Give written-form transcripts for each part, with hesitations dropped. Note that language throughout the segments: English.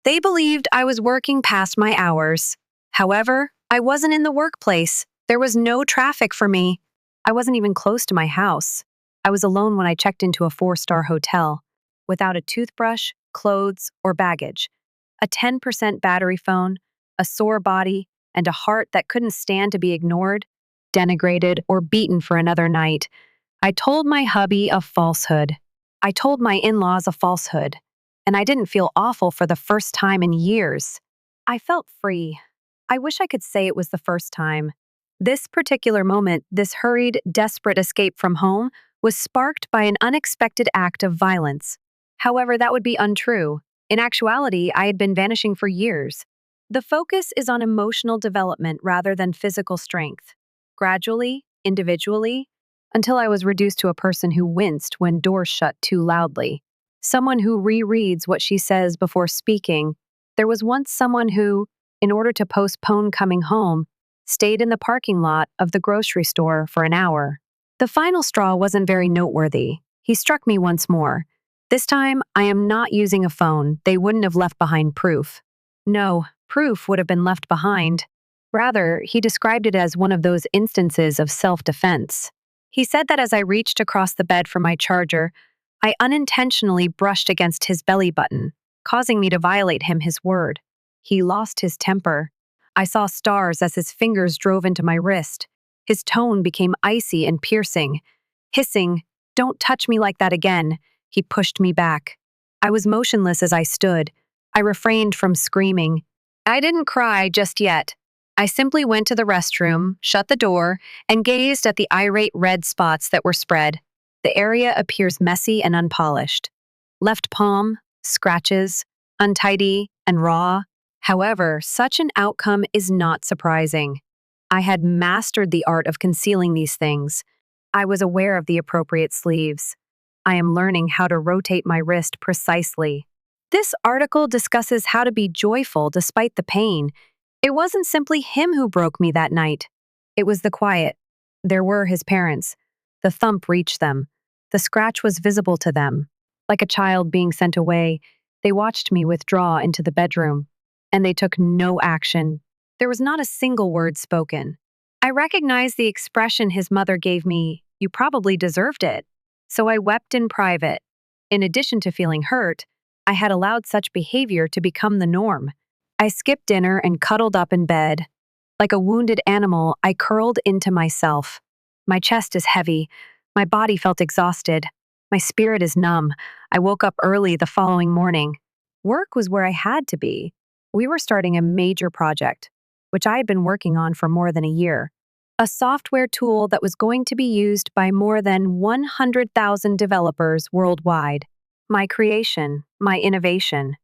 They believed I was working past my hours. However, I wasn't in the workplace. There was no traffic for me. I wasn't even close to my house. I was alone when I checked into a 4-star hotel, without a toothbrush, clothes, or baggage. A 10% battery phone, a sore body, and a heart that couldn't stand to be ignored, denigrated, or beaten for another night. I told my hubby a falsehood. I told my in-laws a falsehood. And I didn't feel awful for the first time in years. I felt free. I wish I could say it was the first time. This particular moment, this hurried, desperate escape from home, was sparked by an unexpected act of violence. However, that would be untrue. In actuality, I had been vanishing for years. The focus is on emotional development rather than physical strength. Gradually, individually, until I was reduced to a person who winced when doors shut too loudly. Someone who rereads what she says before speaking. There was once someone who, in order to postpone coming home, stayed in the parking lot of the grocery store for an hour. The final straw wasn't very noteworthy. He struck me once more. This time, I am not using a phone. They wouldn't have left behind proof. No, proof would have been left behind. Rather, he described it as one of those instances of self-defense. He said that as I reached across the bed for my charger, I unintentionally brushed against his belly button, causing me to violate his word. He lost his temper. I saw stars as his fingers drove into my wrist. His tone became icy and piercing. Hissing, "Don't touch me like that again," he pushed me back. I was motionless as I stood. I refrained from screaming. I didn't cry just yet. I simply went to the restroom, shut the door, and gazed at the irate red spots that were spread. The area appears messy and unpolished. Left palm, scratches, untidy, and raw. However, such an outcome is not surprising. I had mastered the art of concealing these things. I was aware of the appropriate sleeves. I am learning how to rotate my wrist precisely. This article discusses how to be joyful despite the pain. It wasn't simply him who broke me that night. It was the quiet. There were his parents. The thump reached them. The scratch was visible to them. Like a child being sent away, they watched me withdraw into the bedroom. And they took no action. There was not a single word spoken. I recognized the expression his mother gave me, "You probably deserved it." So I wept in private. In addition to feeling hurt, I had allowed such behavior to become the norm. I skipped dinner and cuddled up in bed. Like a wounded animal, I curled into myself. My chest is heavy. My body felt exhausted. My spirit is numb. I woke up early the following morning. Work was where I had to be. We were starting a major project, which I had been working on for more than a year. A software tool that was going to be used by more than 100,000 developers worldwide. My creation, my innovation.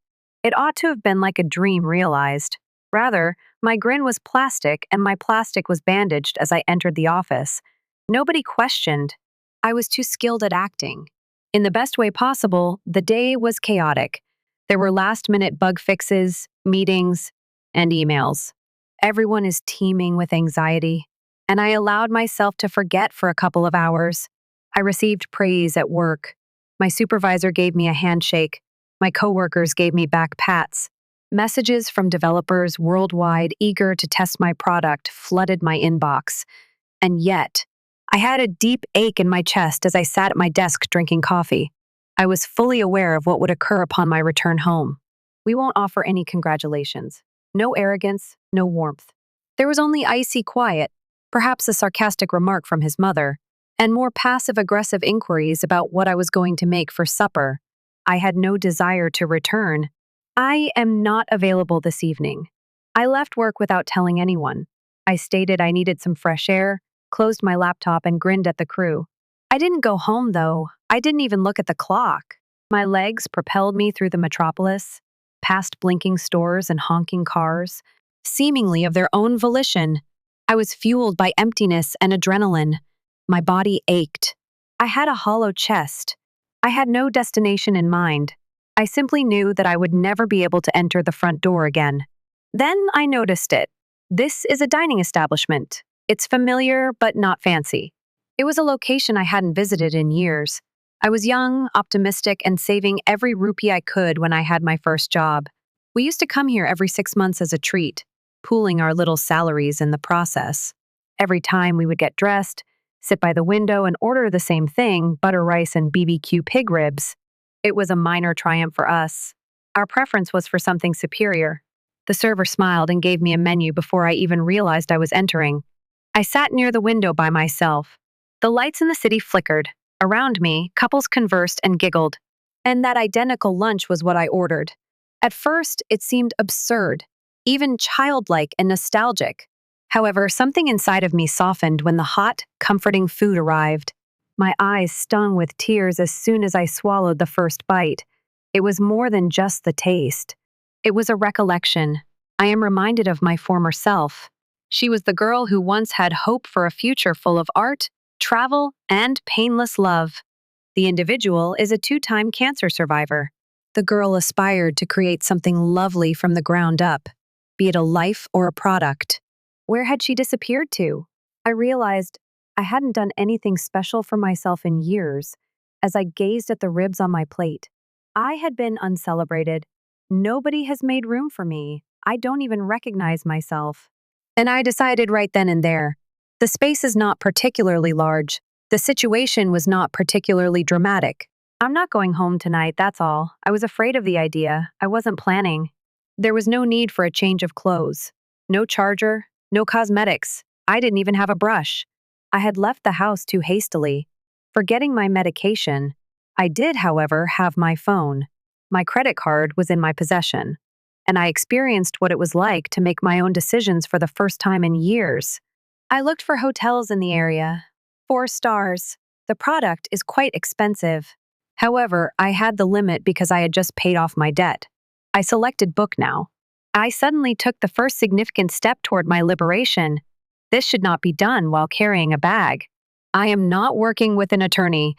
It ought to have been like a dream realized. Rather, my grin was plastic and my plastic was bandaged as I entered the office. Nobody questioned. I was too skilled at acting. In the best way possible, the day was chaotic. There were last-minute bug fixes, meetings, and emails. Everyone is teeming with anxiety, and I allowed myself to forget for a couple of hours. I received praise at work. My supervisor gave me a handshake. My coworkers gave me back pats. Messages from developers worldwide eager to test my product flooded my inbox. And yet, I had a deep ache in my chest as I sat at my desk drinking coffee. I was fully aware of what would occur upon my return home. We won't offer any congratulations. No arrogance, no warmth. There was only icy quiet, perhaps a sarcastic remark from his mother, and more passive-aggressive inquiries about what I was going to make for supper. I had no desire to return. "I am not available this evening." I left work without telling anyone. I stated I needed some fresh air, closed my laptop, and grinned at the crew. I didn't go home, though. I didn't even look at the clock. My legs propelled me through the metropolis, past blinking stores and honking cars, seemingly of their own volition. I was fueled by emptiness and adrenaline. My body ached. I had a hollow chest. I had no destination in mind. I simply knew that I would never be able to enter the front door again. Then I noticed it. This is a dining establishment. It's familiar, but not fancy. It was a location I hadn't visited in years. I was young, optimistic, and saving every rupee I could when I had my first job. We used to come here every 6 months as a treat, pooling our little salaries in the process. Every time we would get dressed, sit by the window and order the same thing, butter rice and BBQ pig ribs. It was a minor triumph for us. Our preference was for something superior. The server smiled and gave me a menu before I even realized I was entering. I sat near the window by myself. The lights in the city flickered. Around me, couples conversed and giggled. And that identical lunch was what I ordered. At first, it seemed absurd, even childlike and nostalgic. However, something inside of me softened when the hot, comforting food arrived. My eyes stung with tears as soon as I swallowed the first bite. It was more than just the taste. It was a recollection. I am reminded of my former self. She was the girl who once had hope for a future full of art, travel, and painless love. The individual is a 2-time cancer survivor. The girl aspired to create something lovely from the ground up, be it a life or a product. Where had she disappeared to? I realized I hadn't done anything special for myself in years as I gazed at the ribs on my plate. I had been uncelebrated. Nobody has made room for me. I don't even recognize myself. And I decided right then and there. The space is not particularly large. The situation was not particularly dramatic. I'm not going home tonight, that's all. I was afraid of the idea. I wasn't planning. There was no need for a change of clothes. No charger, no cosmetics. I didn't even have a brush. I had left the house too hastily, forgetting my medication. I did, however, have my phone. My credit card was in my possession, and I experienced what it was like to make my own decisions for the first time in years. I looked for hotels in the area. 4 stars. The product is quite expensive. However, I had the limit because I had just paid off my debt. I selected book now. I suddenly took the first significant step toward my liberation. This should not be done while carrying a bag. I am not working with an attorney.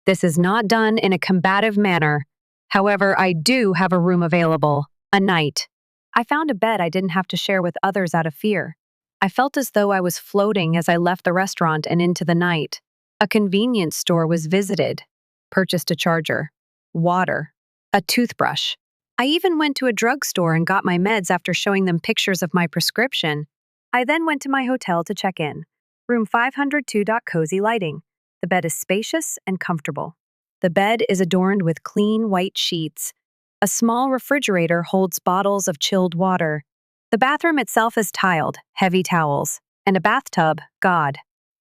This is not done in a combative manner. However, I do have a room available, a night. I found a bed I didn't have to share with others out of fear. I felt as though I was floating as I left the restaurant and into the night. A convenience store was visited. Purchased a charger, water, a toothbrush. I even went to a drugstore and got my meds after showing them pictures of my prescription. I then went to my hotel to check in. Room 502. Cozy lighting. The bed is spacious and comfortable. The bed is adorned with clean white sheets. A small refrigerator holds bottles of chilled water. The bathroom itself is tiled, heavy towels, and a bathtub, God.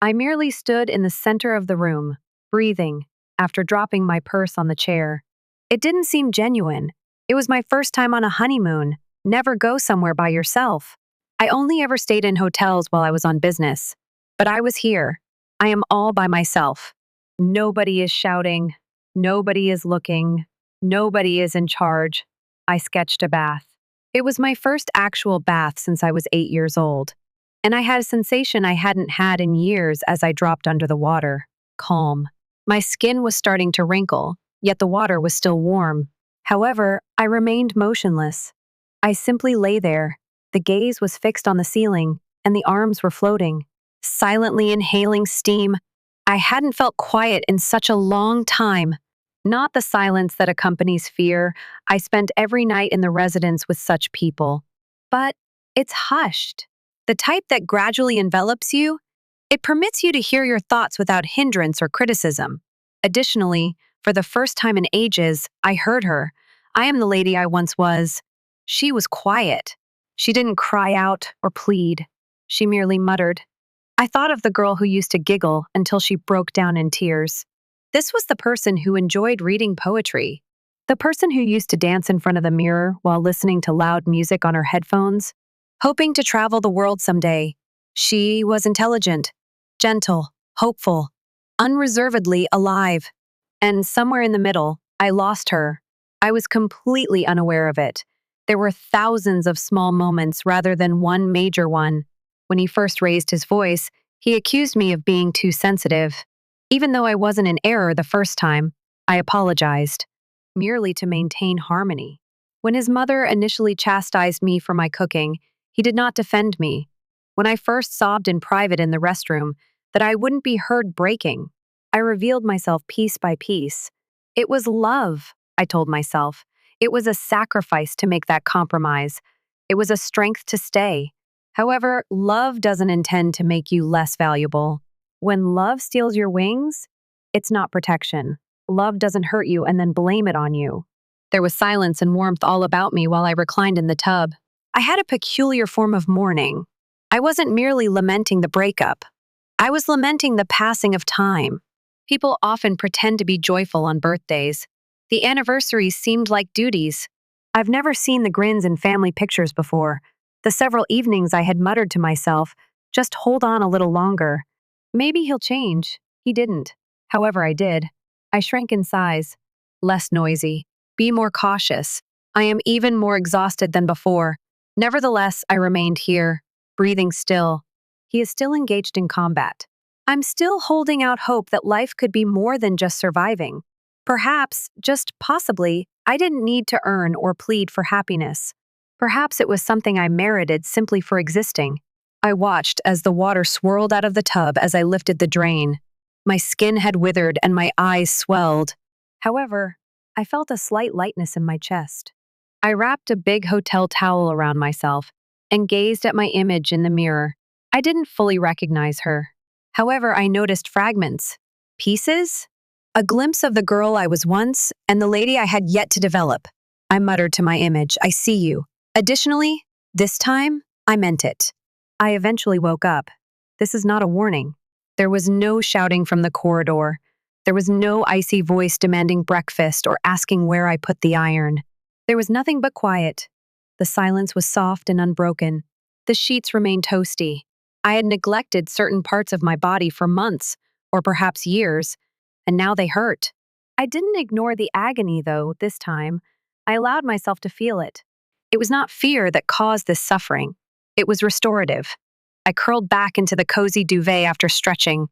I merely stood in the center of the room, breathing, after dropping my purse on the chair. It didn't seem genuine. It was my first time on a honeymoon. Never go somewhere by yourself. I only ever stayed in hotels while I was on business. But I was here. I am all by myself. Nobody is shouting. Nobody is looking. Nobody is in charge. I sketched a bath. It was my first actual bath since I was 8 years old. And I had a sensation I hadn't had in years as I dropped under the water. Calm. My skin was starting to wrinkle, yet the water was still warm. However, I remained motionless. I simply lay there. The gaze was fixed on the ceiling, and the arms were floating, silently inhaling steam. I hadn't felt quiet in such a long time. Not the silence that accompanies fear. I spent every night in the residence with such people. But it's hushed. The type that gradually envelops you. It permits you to hear your thoughts without hindrance or criticism. Additionally, for the first time in ages, I heard her. I am the lady I once was. She was quiet. She didn't cry out or plead. She merely muttered. I thought of the girl who used to giggle until she broke down in tears. This was the person who enjoyed reading poetry. The person who used to dance in front of the mirror while listening to loud music on her headphones, hoping to travel the world someday. She was intelligent, gentle, hopeful, unreservedly alive. And somewhere in the middle, I lost her. I was completely unaware of it. There were thousands of small moments rather than one major one. When he first raised his voice, he accused me of being too sensitive. Even though I wasn't in error the first time, I apologized, merely to maintain harmony. When his mother initially chastised me for my cooking, he did not defend me. When I first sobbed in private in the restroom that I wouldn't be heard breaking, I revealed myself piece by piece. It was love, I told myself. It was a sacrifice to make that compromise. It was a strength to stay. However, love doesn't intend to make you less valuable. When love steals your wings, it's not protection. Love doesn't hurt you and then blame it on you. There was silence and warmth all about me while I reclined in the tub. I had a peculiar form of mourning. I wasn't merely lamenting the breakup. I was lamenting the passing of time. People often pretend to be joyful on birthdays. The anniversaries seemed like duties. I've never seen the grins in family pictures before. The several evenings I had muttered to myself, just hold on a little longer. Maybe he'll change. He didn't. However, I did. I shrank in size. Less noisy. Be more cautious. I am even more exhausted than before. Nevertheless, I remained here, breathing still. He is still engaged in combat. I'm still holding out hope that life could be more than just surviving. Perhaps, just possibly, I didn't need to earn or plead for happiness. Perhaps it was something I merited simply for existing. I watched as the water swirled out of the tub as I lifted the drain. My skin had withered and my eyes swelled. However, I felt a slight lightness in my chest. I wrapped a big hotel towel around myself and gazed at my image in the mirror. I didn't fully recognize her. However, I noticed fragments, pieces, a glimpse of the girl I was once and the lady I had yet to develop. I muttered to my image, I see you. Additionally, this time, I meant it. I eventually woke up. This is not a warning. There was no shouting from the corridor. There was no icy voice demanding breakfast or asking where I put the iron. There was nothing but quiet. The silence was soft and unbroken. The sheets remained toasty. I had neglected certain parts of my body for months, or perhaps years, and now they hurt. I didn't ignore the agony, though, this time. I allowed myself to feel it. It was not fear that caused this suffering. It was restorative. I curled back into the cozy duvet after stretching.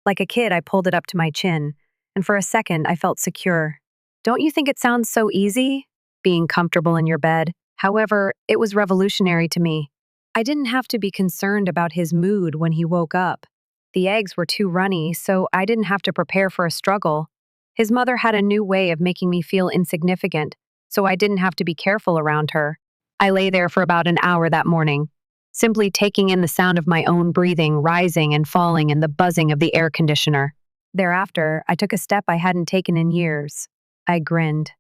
Like a kid, I pulled it up to my chin, and for a second, I felt secure. Don't you think it sounds so easy, being comfortable in your bed? However, it was revolutionary to me. I didn't have to be concerned about his mood when he woke up. The eggs were too runny, so I didn't have to prepare for a struggle. His mother had a new way of making me feel insignificant, so I didn't have to be careful around her. I lay there for about an hour that morning, simply taking in the sound of my own breathing rising and falling and the buzzing of the air conditioner. Thereafter, I took a step I hadn't taken in years. I grinned.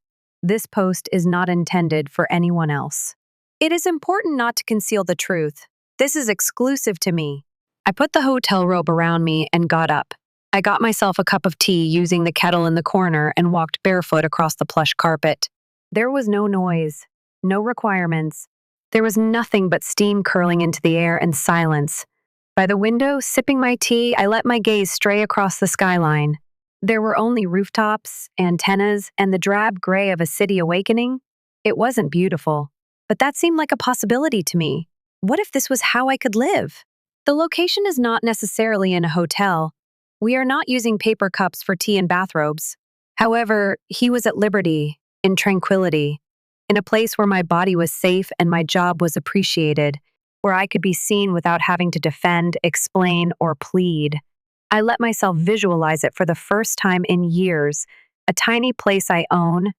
This post is not intended for anyone else. It is important not to conceal the truth. This is exclusive to me. I put the hotel robe around me and got up. I got myself a cup of tea using the kettle in the corner and walked barefoot across the plush carpet. There was no noise, no requirements. There was nothing but steam curling into the air and silence. By the window, sipping my tea, I let my gaze stray across the skyline. There were only rooftops, antennas, and the drab gray of a city awakening. It wasn't beautiful, but that seemed like a possibility to me. What if this was how I could live? The location is not necessarily in a hotel. We are not using paper cups for tea and bathrobes. However, he was at liberty, in tranquility, in a place where my body was safe and my job was appreciated, where I could be seen without having to defend, explain, or plead. I let myself visualize it for the first time in years, a tiny place I own,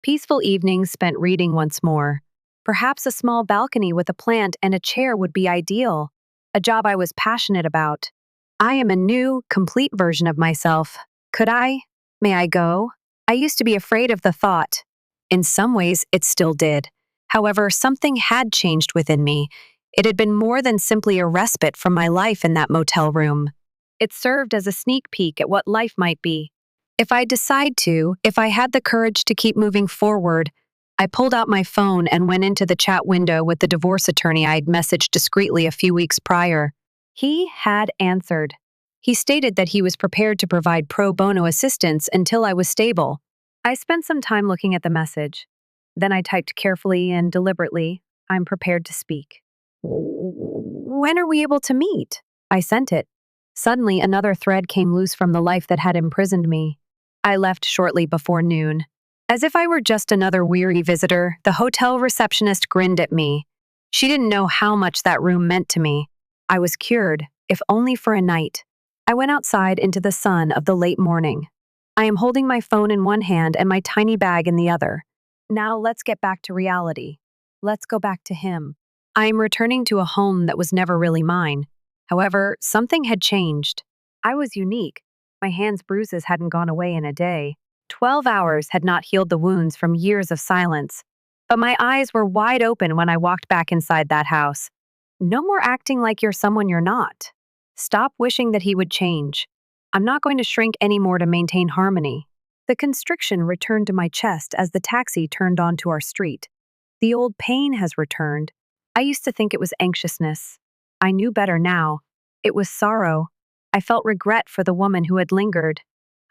peaceful evenings spent reading once more. Perhaps a small balcony with a plant and a chair would be ideal, a job I was passionate about. I am a new, complete version of myself. Could I? May I go? I used to be afraid of the thought. In some ways, it still did. However, something had changed within me. It had been more than simply a respite from my life in that motel room. It served as a sneak peek at what life might be. If I decide to, if I had the courage to keep moving forward, I pulled out my phone and went into the chat window with the divorce attorney I'd messaged discreetly a few weeks prior. He had answered. He stated that he was prepared to provide pro bono assistance until I was stable. I spent some time looking at the message. Then I typed carefully and deliberately, I'm prepared to speak. When are we able to meet? I sent it. Suddenly, another thread came loose from the life that had imprisoned me. I left shortly before noon. As if I were just another weary visitor, the hotel receptionist grinned at me. She didn't know how much that room meant to me. I was cured, if only for a night. I went outside into the sun of the late morning. I am holding my phone in one hand and my tiny bag in the other. Now let's get back to reality. Let's go back to him. I am returning to a home that was never really mine. However, something had changed. I was unique. My hands' bruises hadn't gone away in a day. 12 hours had not healed the wounds from years of silence. But my eyes were wide open when I walked back inside that house. No more acting like you're someone you're not. Stop wishing that he would change. I'm not going to shrink anymore to maintain harmony. The constriction returned to my chest as the taxi turned onto our street. The old pain has returned. I used to think it was anxiousness. I knew better now. It was sorrow. I felt regret for the woman who had lingered.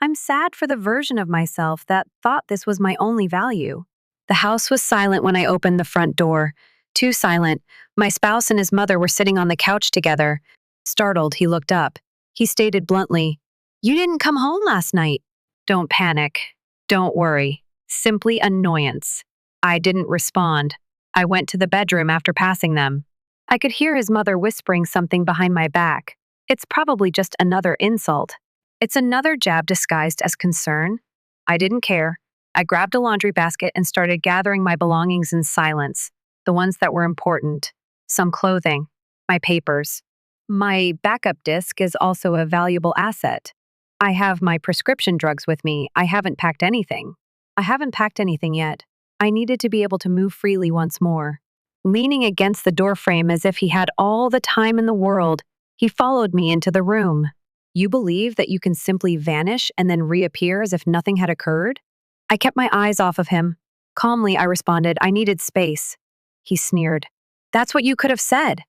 I'm sad for the version of myself that thought this was my only value. The house was silent when I opened the front door. Too silent. My spouse and his mother were sitting on the couch together. Startled, he looked up. He stated bluntly, "You didn't come home last night." Don't panic. Don't worry. Simply annoyance. I didn't respond. I went to the bedroom after passing them. I could hear his mother whispering something behind my back. It's probably just another insult. It's another jab disguised as concern. I didn't care. I grabbed a laundry basket and started gathering my belongings in silence, the ones that were important. Some clothing, my papers. My backup disc is also a valuable asset. I have my prescription drugs with me. I haven't packed anything. I haven't packed anything yet. I needed to be able to move freely once more. Leaning against the doorframe as if he had all the time in the world, he followed me into the room. You believe that you can simply vanish and then reappear as if nothing had occurred? I kept my eyes off of him. Calmly, I responded, I needed space. He sneered. That's what you could have said.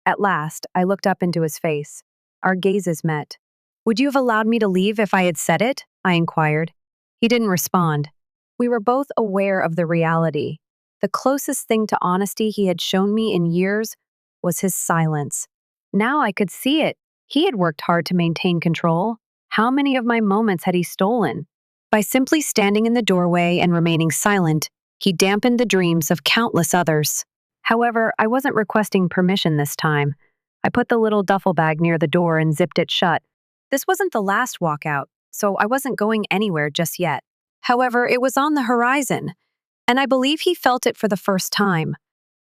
At last, I looked up into his face. Our gazes met. Would you have allowed me to leave if I had said it? I inquired. He didn't respond. We were both aware of the reality. The closest thing to honesty he had shown me in years was his silence. Now I could see it. He had worked hard to maintain control. How many of my moments had he stolen? By simply standing in the doorway and remaining silent, he dampened the dreams of countless others. However, I wasn't requesting permission this time. I put the little duffel bag near the door and zipped it shut. This wasn't the last walkout, so I wasn't going anywhere just yet. However, it was on the horizon, and I believe he felt it for the first time.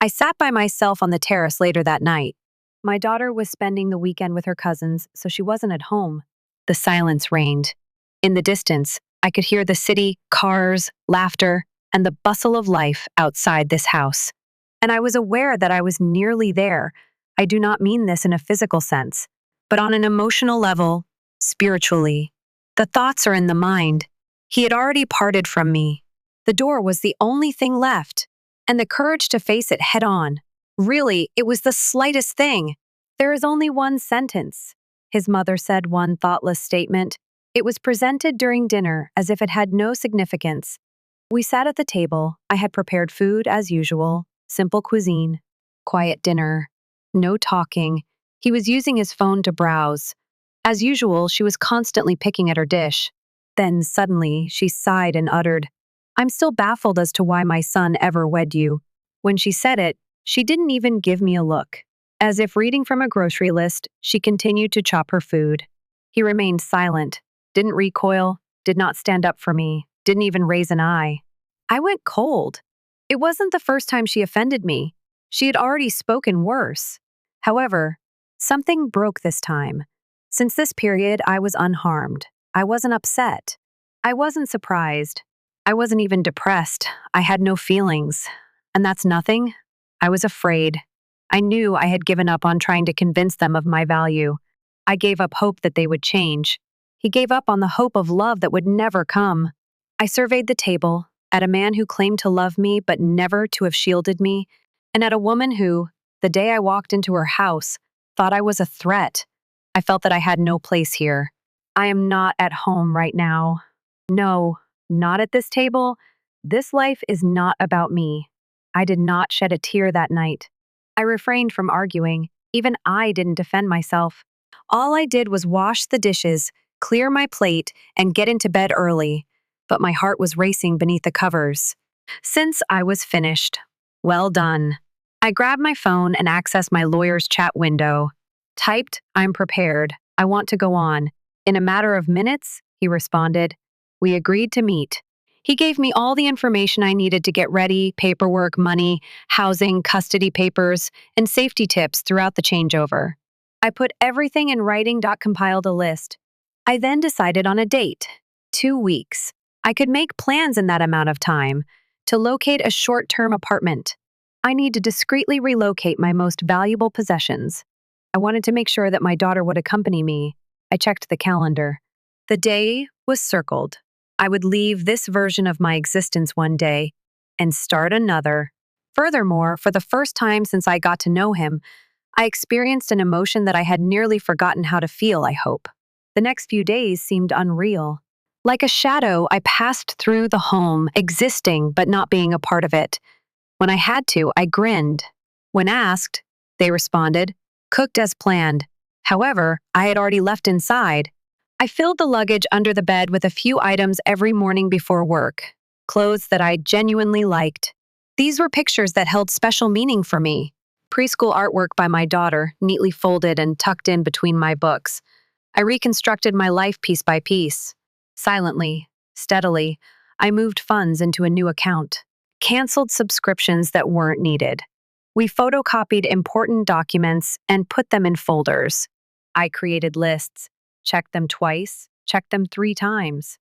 I sat by myself on the terrace later that night. My daughter was spending the weekend with her cousins, so she wasn't at home. The silence reigned. In the distance, I could hear the city, cars, laughter, and the bustle of life outside this house. And I was aware that I was nearly there. I do not mean this in a physical sense, but on an emotional level, spiritually. The thoughts are in the mind. He had already parted from me. The door was the only thing left, and the courage to face it head on. Really, it was the slightest thing. There is only one sentence. His mother said one thoughtless statement. It was presented during dinner as if it had no significance. We sat at the table. I had prepared food as usual, simple cuisine, quiet dinner, no talking. He was using his phone to browse. As usual, she was constantly picking at her dish. Then suddenly, she sighed and uttered, I'm still baffled as to why my son ever wed you. When she said it, she didn't even give me a look. As if reading from a grocery list, she continued to chop her food. He remained silent, didn't recoil, did not stand up for me, didn't even raise an eye. I went cold. It wasn't the first time she offended me. She had already spoken worse. However, something broke this time. Since this period, I was unharmed. I wasn't upset. I wasn't surprised. I wasn't even depressed. I had no feelings. And that's nothing. I was afraid. I knew I had given up on trying to convince them of my value. I gave up hope that they would change. He gave up on the hope of love that would never come. I surveyed the table, at a man who claimed to love me but never to have shielded me, and at a woman who, the day I walked into her house, thought I was a threat. I felt that I had no place here. I am not at home right now. No, not at this table. This life is not about me. I did not shed a tear that night. I refrained from arguing. Even I didn't defend myself. All I did was wash the dishes, clear my plate, and get into bed early. But my heart was racing beneath the covers. Since I was finished. Well done. I grabbed my phone and accessed my lawyer's chat window. Typed, I'm prepared. I want to go on. In a matter of minutes, he responded. We agreed to meet. He gave me all the information I needed to get ready: paperwork, money, housing, custody papers, and safety tips throughout the changeover. I put everything in writing. Compiled a list. I then decided on a date: 2 weeks. I could make plans in that amount of time to locate a short term apartment. I need to discreetly relocate my most valuable possessions. I wanted to make sure that my daughter would accompany me. I checked the calendar. The day was circled. I would leave this version of my existence one day and start another. Furthermore, for the first time since I got to know him, I experienced an emotion that I had nearly forgotten how to feel, I hope. The next few days seemed unreal. Like a shadow, I passed through the home, existing but not being a part of it. When I had to, I grinned. When asked, they responded, cooked as planned. However, I had already left inside. I filled the luggage under the bed with a few items every morning before work, clothes that I genuinely liked. These were pictures that held special meaning for me. Preschool artwork by my daughter, neatly folded and tucked in between my books. I reconstructed my life piece by piece. Silently, steadily, I moved funds into a new account, canceled subscriptions that weren't needed. We photocopied important documents and put them in folders. I created lists, checked them twice, checked them 3 times.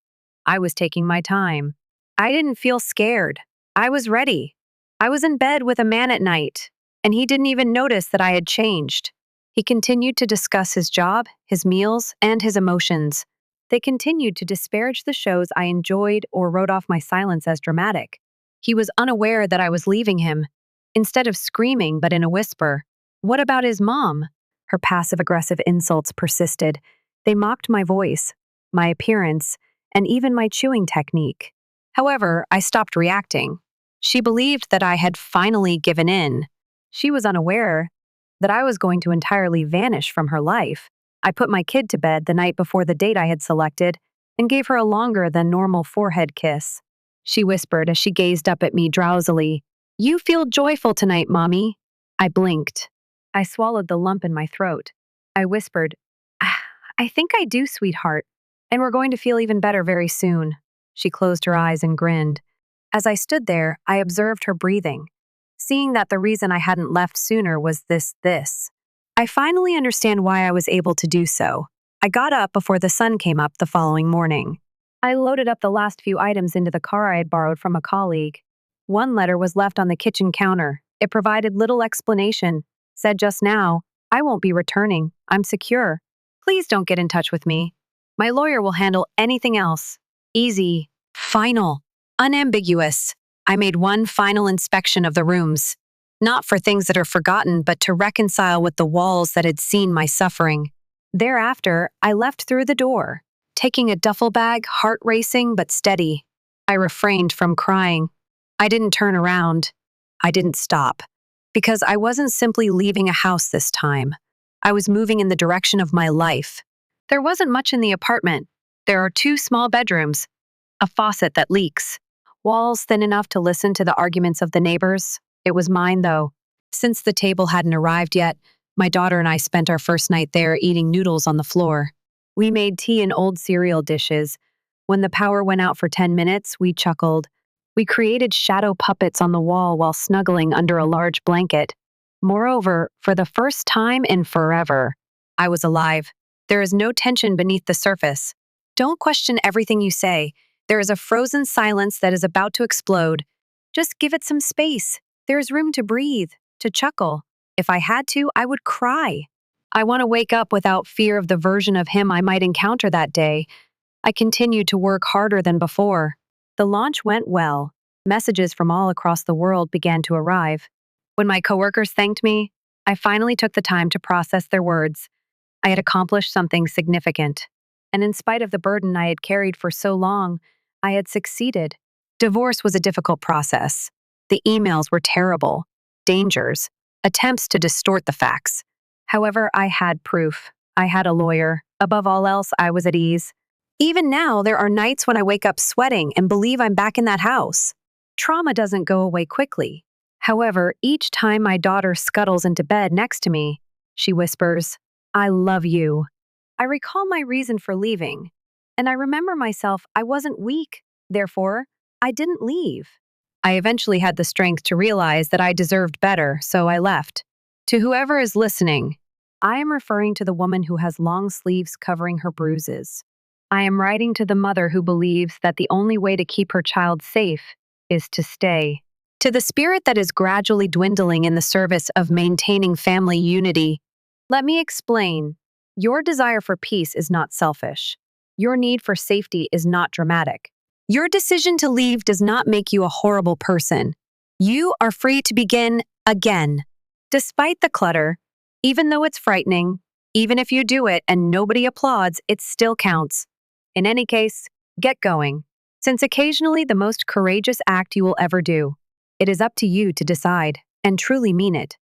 I was taking my time. I didn't feel scared. I was ready. I was in bed with a man at night, and he didn't even notice that I had changed. He continued to discuss his job, his meals, and his emotions. They continued to disparage the shows I enjoyed or wrote off my silence as dramatic. He was unaware that I was leaving him. Instead of screaming, but in a whisper, "What about his mom?" Her passive-aggressive insults persisted. They mocked my voice, my appearance, and even my chewing technique. However, I stopped reacting. She believed that I had finally given in. She was unaware that I was going to entirely vanish from her life. I put my kid to bed the night before the date I had selected and gave her a longer than normal forehead kiss. She whispered as she gazed up at me drowsily, "You feel joyful tonight, Mommy." I blinked. I swallowed the lump in my throat. I whispered, "I think I do, sweetheart, and we're going to feel even better very soon." She closed her eyes and grinned. As I stood there, I observed her breathing, seeing that the reason I hadn't left sooner was this. I finally understand why I was able to do so. I got up before the sun came up the following morning. I loaded up the last few items into the car I had borrowed from a colleague. One letter was left on the kitchen counter. It provided little explanation. Said just now, "I won't be returning. I'm secure. Please don't get in touch with me. My lawyer will handle anything else." Easy, final, unambiguous. I made one final inspection of the rooms, not for things that are forgotten, but to reconcile with the walls that had seen my suffering. Thereafter, I left through the door, taking a duffel bag, heart racing but steady. I refrained from crying. I didn't turn around. I didn't stop. Because I wasn't simply leaving a house this time. I was moving in the direction of my life. There wasn't much in the apartment. There are 2 small bedrooms, a faucet that leaks, walls thin enough to listen to the arguments of the neighbors. It was mine, though. Since the table hadn't arrived yet, my daughter and I spent our first night there eating noodles on the floor. We made tea in old cereal dishes. When the power went out for 10 minutes, we chuckled. We created shadow puppets on the wall while snuggling under a large blanket. Moreover, for the first time in forever, I was alive. There is no tension beneath the surface. Don't question everything you say. There is a frozen silence that is about to explode. Just give it some space. There is room to breathe, to chuckle. If I had to, I would cry. I want to wake up without fear of the version of him I might encounter that day. I continued to work harder than before. The launch went well. Messages from all across the world began to arrive. When my coworkers thanked me, I finally took the time to process their words. I had accomplished something significant. And in spite of the burden I had carried for so long, I had succeeded. Divorce was a difficult process. The emails were terrible. Dangers. Attempts to distort the facts. However, I had proof. I had a lawyer. Above all else, I was at ease. Even now, there are nights when I wake up sweating and believe I'm back in that house. Trauma doesn't go away quickly. However, each time my daughter scuttles into bed next to me, she whispers, "I love you." I recall my reason for leaving, and I remember myself. I wasn't weak. Therefore, I didn't leave. I eventually had the strength to realize that I deserved better, so I left. To whoever is listening, I am referring to the woman who has long sleeves covering her bruises. I am writing to the mother who believes that the only way to keep her child safe is to stay. To the spirit that is gradually dwindling in the service of maintaining family unity, let me explain. Your desire for peace is not selfish. Your need for safety is not dramatic. Your decision to leave does not make you a horrible person. You are free to begin again. Despite the clutter, even though it's frightening, even if you do it and nobody applauds, it still counts. In any case, get going, since occasionally the most courageous act you will ever do. It is up to you to decide and truly mean it.